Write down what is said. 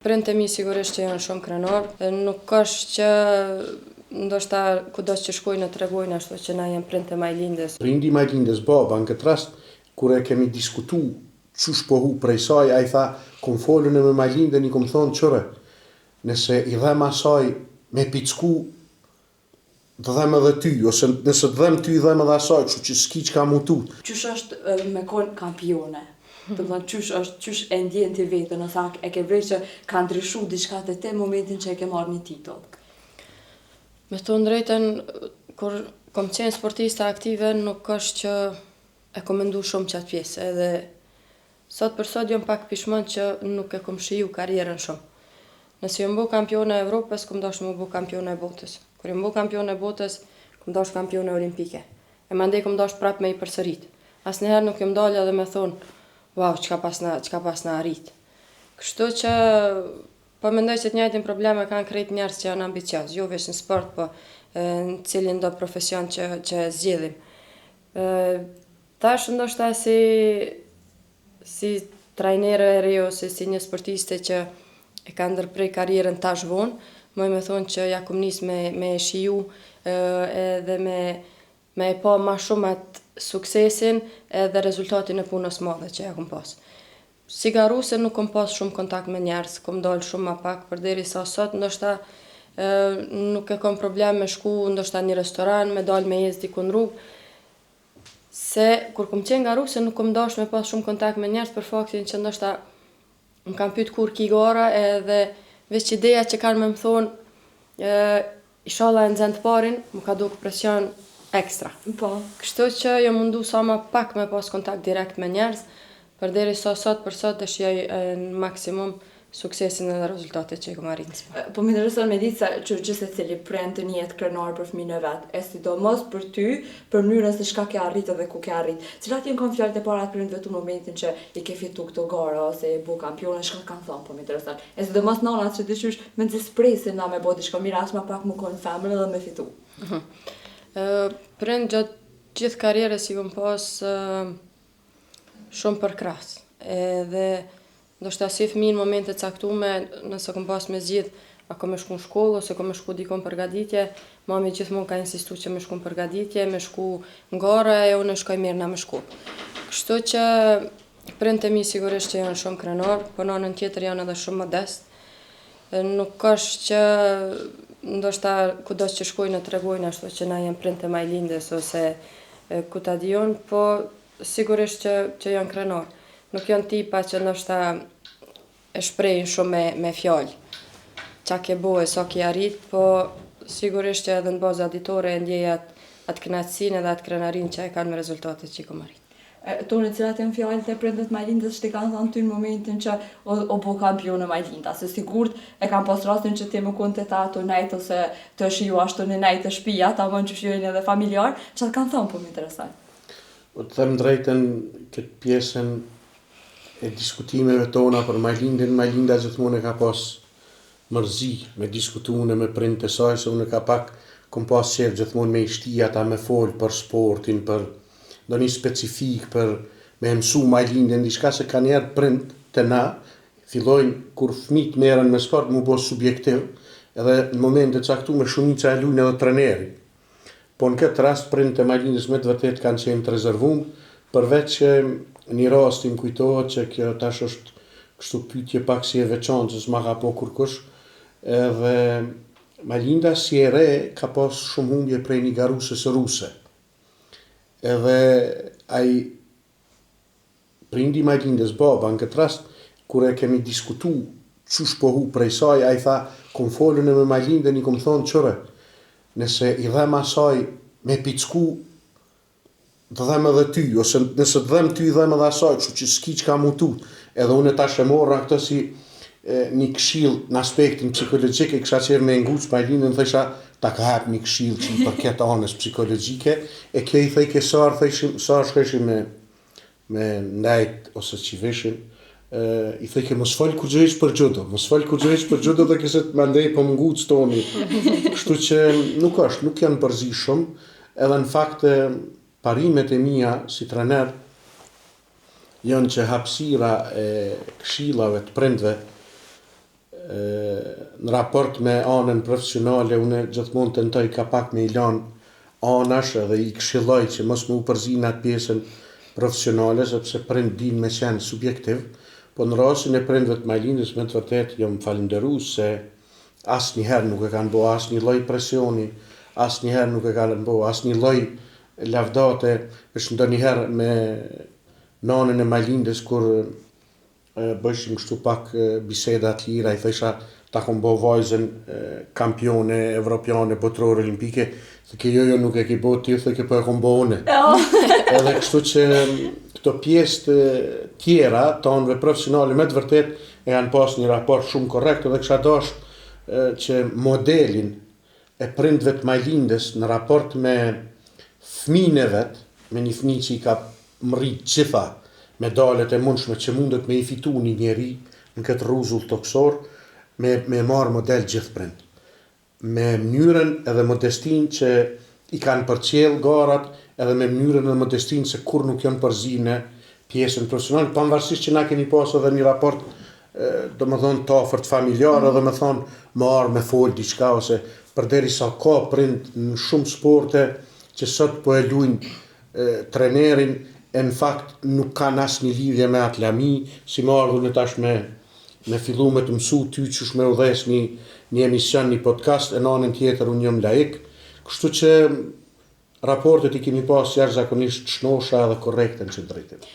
Prindët e mi sigurisht që janë shumë krenar, nuk është që ndoshta kudo që shkojnë të tregojnë ashtu që na jemi prindë e majlindjes. Prindi i majlindjes baba në këtë rast, kur e kemi diskutu çush po hu prej saj, ai tha, kom folën me majlinden i kom thonë qëre, nëse i dhem asaj me picku, të dhem edhe ty, ose nëse të dhem ty i dhem edhe asaj, kështu që s'ki që ka mutu. Qysh është me kon kampione? Të më thonë, qysh e ndjen ti vetën, ose e ke vrejt që ka ndryshu diçka te te momentin që e ke marrë një titull? Me thonë drejtën, kur kom qenë sportiste aktive, nuk është që e kom mendu shumë qatë pjesë, edhe sot për sot jom pak pishmon që nuk e kom shiju karierën shumë. Nëse jom bu kampione e Evropës, kom dash më bu kampione e botës. Kur jom bu kampione e botës, kom dash kampione olimpike. E mandej kom dash prap me i përsërit. Asnjëherë nuk jom dalë edhe me thonë, wow, çka pas na arrit. Kështu që po mendoj që të njëjtin probleme kanë krejt njerëz që janë ambicioz, jo vetëm në sport, po në cilin do profesion që zgjedhim. Tash ndoshta si trajnere e re ose si një sportiste që e ka ndërprej karrierën tash vonë, më me thonë që ja kom nis me shiju edhe me e pa ma shumë atë suksesin edhe rezultatin e punës madhe që ja kom pas. Si garuse nuk kom pas shumë kontakt me njerëz, kom dalë shumë ma pak, përderisa sot ndoshta nuk e kom problem me shku ndoshta një restoran, me dalë me ecë diku në rrugë. Se kur kom qenë garuse nuk kom dash me pas shumë kontakt me njerëz për faktin që ndoshta më kam pyet kur ki gara edhe veç ideja që kanë me më thonë inshallah e nxen të parin, më ka duk presion ekstra. Po. Kështu që jam mundu sa ma pak me pas kontakt direkt me njerëz, përderisa sot për sot e shijoj në maksimum suksesin edhe rezultatet që i kom arritur. Po më intereson me ditë se që secili prind të jetë krenar për fëmijën e vet, e sidomos për ty, për mënyrën se çka ke arritur dhe ku ke arrit. Cilat janë kanë fjalët e para të prindëve tu momentin që i ke fitu këto gara ose e bu kampione, çka kanë thënë, po më intereson. E sidomos nënat që dyshysh me nxespresin na me bë diçka mirë, as më pak më kon femër edhe me fitu. Prind gjatë gjithë karrierës i kom pas shumë përkras. Edhe ndoshta si fëmijë në momente caktume, nëse kom pas me zgjidh a kom me shku në shkollë ose kom me shku dikon përgatitje, mami gjithmonë ka insistu që me shku në përgatitje, me shku në gara e unë shkoj mirë na me shku. Kështu që prindët e mi sigurisht që janë shumë krenar, po në anën tjetër janë edhe shumë modest. Nuk është që ndoshta kudo që shkojnë të tregojnë ashtu që na jemi prindë e majlindjes ose ku ta dijon, po sigurisht që janë krenar. Nuk janë tipa që ndoshta e shprehin shumë me fjalë. Qa ke bo e sa ke arrit, po sigurisht që edhe në baza ditore e ndjej atë kënaqësinë edhe atë krenarin që e kanë me rezultatet që i kom arrit. Toni, cilat janë fjalët e prindët majlindës që ti kanë thënë ty në momentin që o bu kampione majlinda, se sigurt e kanë pas rastin që ti më konte ta të nejt ose të shiju ashtu në nejt të shpia, ta mën që shijojnë edhe familjar, që të kanë thënë po më interesant? Po të them drejtën këtë pjesën e diskutimeve tona për majlindin, majlinda gjithmonë e ka pas mërzi me diskutune me prindët e saj, se unë ka pak kom pas qef gjithmonë me ishtia ta me folë për sportin, për do një specifik, për me mësu majlindin, diçka se ka njerë prind të na, fillojnë kur fëmijët merren me sport mu bo subjektiv, edhe në momente caktuar shumica e luajnë edhe treneri. Po në këtë rast prindët e majlindjes me të vërtet kanë qenë të rezervuar, përveç që një rast im kujtohet që kjo tash është kështu pyetje pak si e veçantë, se s'ma ka po kurkush, edhe Majlinda si e re ka pas shumë humbje prej një garusës ruse. Edhe ai prindi Majlindës baba në këtë rast, kur e kemi diskutu çush po hu prej saj, ai tha, kom folën me Majlinden i kom thonë qëre, nëse i dhem asaj me picku, të dhem edhe ty, ose nëse të dhem ty, i dhem edhe asaj, kështu që s'ki që ka mutu. Edhe unë tash e morra këtë si një këshill në aspektin psikologjik, e kisha qenë me nguc Majlindën, thësha ta ka hap një këshill që i përket anës psikologjike, e kjo i thej ke sa shkëshim me ndajt ose që vishim, i thej ke mos fol kur gjëhesh për judo, dhe këse të mandej për nguc toni. Kështu që nuk janë përzi shumë, edhe në fakt parimet e mia si trener janë që hapësira e këshillave të prindve në raport me anën profesionale, unë gjithmonë tentoj ka pak me i lanë anash edhe i këshilloj që mos më u përzin atë pjesën profesionale, sepse prind din me qenë subjektiv, po në rastin e prindve të Majlindës me të vërtet jam falenderues se asnjëherë nuk e kanë bo asnjë lloj presioni, asnjëherë nuk e kanë bo asnjë lloj lavdate, është ndonjëherë me nanën e Majlindës kur bëshim kështu pak biseda të lira, i thësha ta kom bo vajzën kampione evropiane, botërore, olimpike, thë jo nuk e ke bo ti, thë po e kom bo une. Edhe kështu që këto pjesë të tjera, të anëve profesionale, me të vërtet e janë pas një raport shumë korrekt, edhe kësha dash që modelin e prindve të Majlindës në raport me fëmijën e vet, me një fëmijë që i ka mrit gjitha medalet e mundshme që mundet me i fitu një njeri në këtë rruzull toksor, me marrë model gjithë prind. Me mënyrën edhe modestin që i kanë përcjell garat, edhe me mënyrën edhe modestin se kur nuk janë përzi në pjesën profesionale, pavarësisht që na keni pas edhe një raport do më thonë të afërt familjar, edhe me thonë marrë me fol diçka, ose përderisa ka prind në shumë sporte që sot po e luajnë trenerin, e në fakt nuk kanë asnjë lidhje me atë lami, si më ardhur në tash me fillu me të mësu ty qysh me udhes një emision, një podcast, e në anën tjetër unë jam laik, kështu që raportet i kemi pas jashtëzakonisht shnosha edhe korrekte në që drejtim.